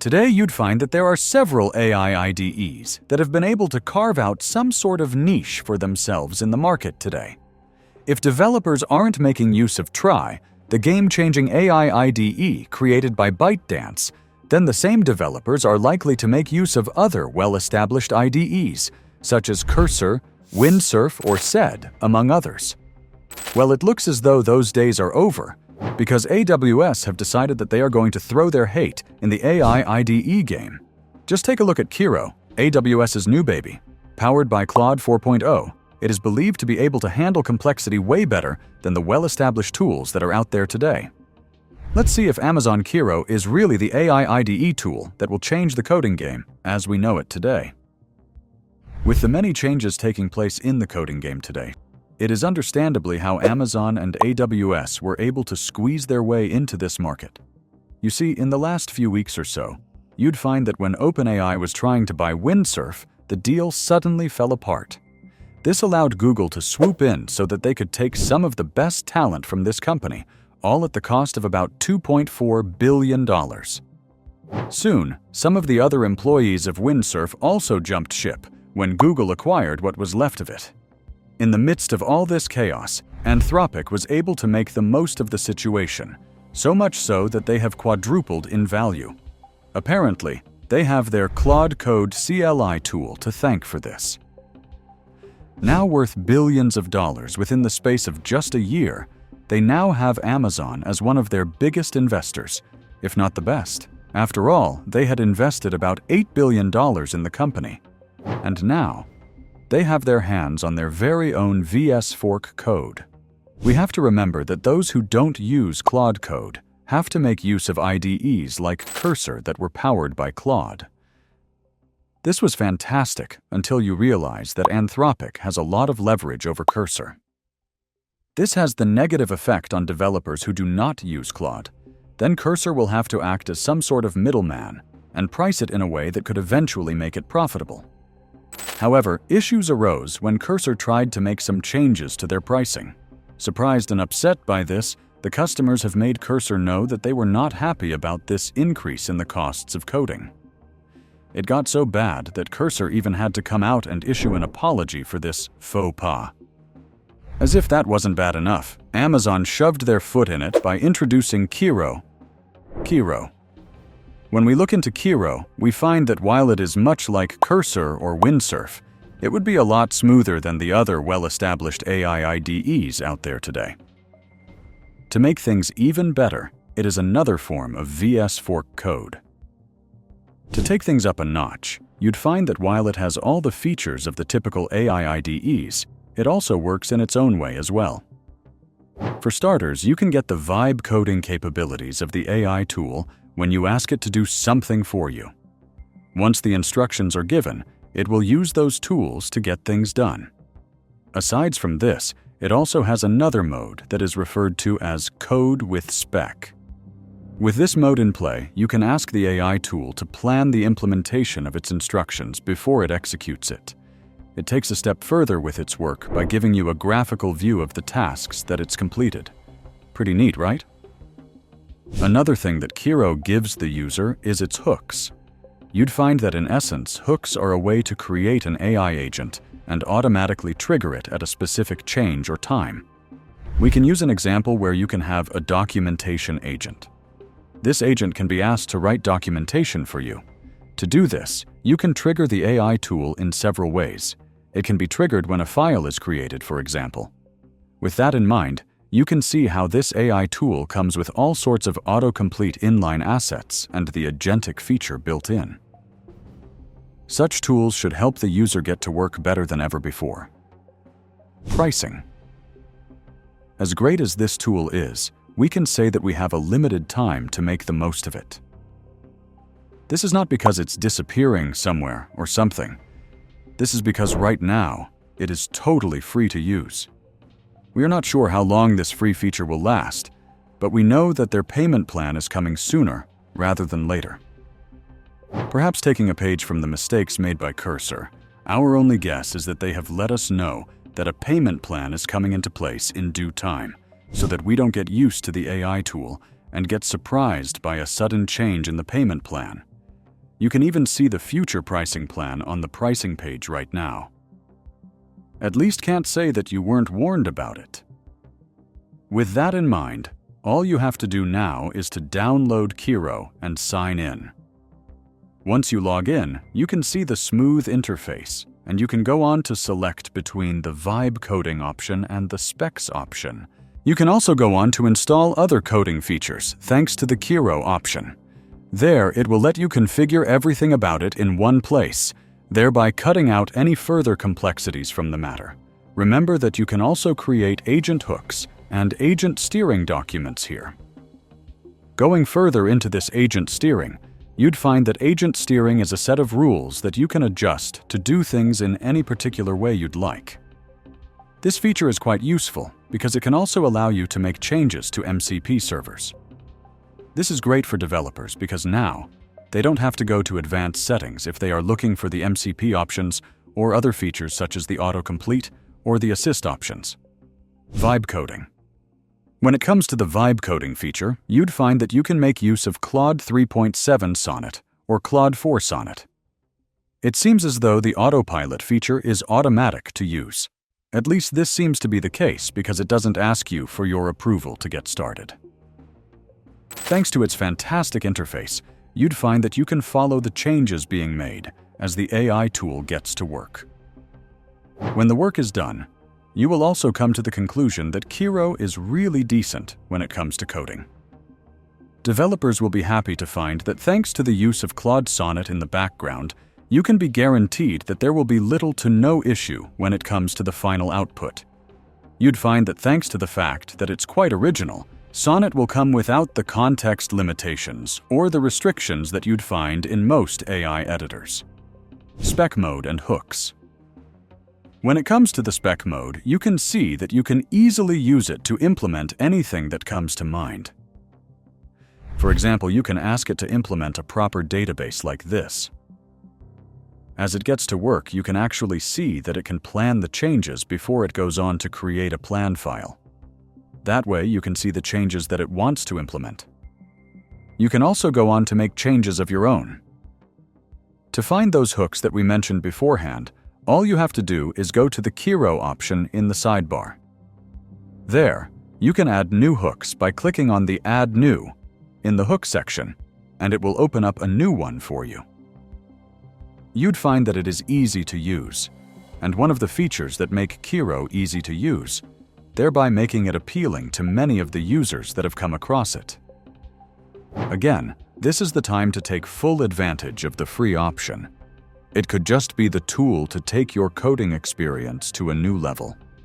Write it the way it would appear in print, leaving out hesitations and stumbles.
Today, you'd find that there are several AI IDEs that have been able to carve out some sort of niche for themselves in the market today. If developers aren't making use of Try, the game-changing AI IDE created by ByteDance, then the same developers are likely to make use of other well-established IDEs, such as Cursor, Windsurf, or SED, among others. Well, it looks as though those days are over, because AWS have decided that they are going to throw their hate in the AI IDE game. Just take a look at KIRO, AWS's new baby. Powered by Claude 4.0, it is believed to be able to handle complexity way better than the well-established tools that are out there today. Let's see if Amazon KIRO is really the AI IDE tool that will change the coding game as we know it today. With the many changes taking place in the coding game today, it is understandably how Amazon and AWS were able to squeeze their way into this market. You see, in the last few weeks or so, you'd find that when OpenAI was trying to buy Windsurf, the deal suddenly fell apart. This allowed Google to swoop in so that they could take some of the best talent from this company, all at the cost of about $2.4 billion. Soon, some of the other employees of Windsurf also jumped ship when Google acquired what was left of it. In the midst of all this chaos, Anthropic was able to make the most of the situation, so much so that they have quadrupled in value. Apparently, they have their Claude Code CLI tool to thank for this. Now worth billions of dollars within the space of just a year, they now have Amazon as one of their biggest investors, if not the best. After all, they had invested about $8 billion in the company. And now, they have their hands on their very own VS Fork code. We have to remember that those who don't use Claude code have to make use of IDEs like Cursor that were powered by Claude. This was fantastic until you realize that Anthropic has a lot of leverage over Cursor. This has the negative effect on developers who do not use Claude. Then Cursor will have to act as some sort of middleman and price it in a way that could eventually make it profitable. However, issues arose when Cursor tried to make some changes to their pricing. Surprised and upset by this, the customers have made Cursor know that they were not happy about this increase in the costs of coding. It got so bad that Cursor even had to come out and issue an apology for this faux pas. As if that wasn't bad enough, Amazon shoved their foot in it by introducing KIRO. When we look into KIRO, we find that while it is much like Cursor or Windsurf, it would be a lot smoother than the other well-established AI IDEs out there today. To make things even better, it is another form of VS Fork code. To take things up a notch, you'd find that while it has all the features of the typical AI IDEs, it also works in its own way as well. For starters, you can get the vibe coding capabilities of the AI tool when you ask it to do something for you. Once the instructions are given, it will use those tools to get things done. Aside from this, it also has another mode that is referred to as Code with Spec. With this mode in play, you can ask the AI tool to plan the implementation of its instructions before it executes it. It takes a step further with its work by giving you a graphical view of the tasks that it's completed. Pretty neat, right? Another thing that KIRO gives the user is its hooks. You'd find that in essence, hooks are a way to create an AI agent and automatically trigger it at a specific change or time. We can use an example where you can have a documentation agent. This agent can be asked to write documentation for you. To do this, you can trigger the AI tool in several ways. It can be triggered when a file is created, for example. With that in mind, you can see how this AI tool comes with all sorts of autocomplete inline assets and the agentic feature built in. Such tools should help the user get to work better than ever before. Pricing. As great as this tool is, we can say that we have a limited time to make the most of it. This is not because it's disappearing somewhere or something. This is because right now, it is totally free to use. We are not sure how long this free feature will last, but we know that their payment plan is coming sooner rather than later. Perhaps taking a page from the mistakes made by Cursor, our only guess is that they have let us know that a payment plan is coming into place in due time, so that we don't get used to the AI tool and get surprised by a sudden change in the payment plan. You can even see the future pricing plan on the pricing page right now. At least can't say that you weren't warned about it. With that in mind, all you have to do now is to download KIRO and sign in. Once you log in, you can see the smooth interface, and you can go on to select between the Vibe coding option and the Specs option. You can also go on to install other coding features thanks to the KIRO option. There, it will let you configure everything about it in one place, thereby cutting out any further complexities from the matter. Remember that you can also create agent hooks and agent steering documents here. Going further into this agent steering, you'd find that agent steering is a set of rules that you can adjust to do things in any particular way you'd like. This feature is quite useful because it can also allow you to make changes to MCP servers. This is great for developers because now they don't have to go to advanced settings if they are looking for the MCP options or other features such as the autocomplete or the assist options. Vibe coding. When it comes to the Vibe coding feature, you'd find that you can make use of Claude 3.7 Sonnet or Claude 4 Sonnet. It seems as though the autopilot feature is automatic to use. At least this seems to be the case because it doesn't ask you for your approval to get started. Thanks to its fantastic interface, you'd find that you can follow the changes being made as the AI tool gets to work. When the work is done, you will also come to the conclusion that KIRO is really decent when it comes to coding. Developers will be happy to find that thanks to the use of Claude Sonnet in the background, you can be guaranteed that there will be little to no issue when it comes to the final output. You'd find that thanks to the fact that it's quite original, Sonnet will come without the context limitations or the restrictions that you'd find in most AI editors. Spec mode and hooks. When it comes to the spec mode, you can see that you can easily use it to implement anything that comes to mind. For example, you can ask it to implement a proper database like this. As it gets to work, you can actually see that it can plan the changes before it goes on to create a plan file. That way, you can see the changes that it wants to implement. You can also go on to make changes of your own. To find those hooks that we mentioned beforehand, all you have to do is go to the KIRO option in the sidebar. There, you can add new hooks by clicking on the Add New in the Hook section, and it will open up a new one for you. You'd find that it is easy to use, and one of the features that make KIRO easy to use, thereby making it appealing to many of the users that have come across it. Again, this is the time to take full advantage of the free option. It could just be the tool to take your coding experience to a new level.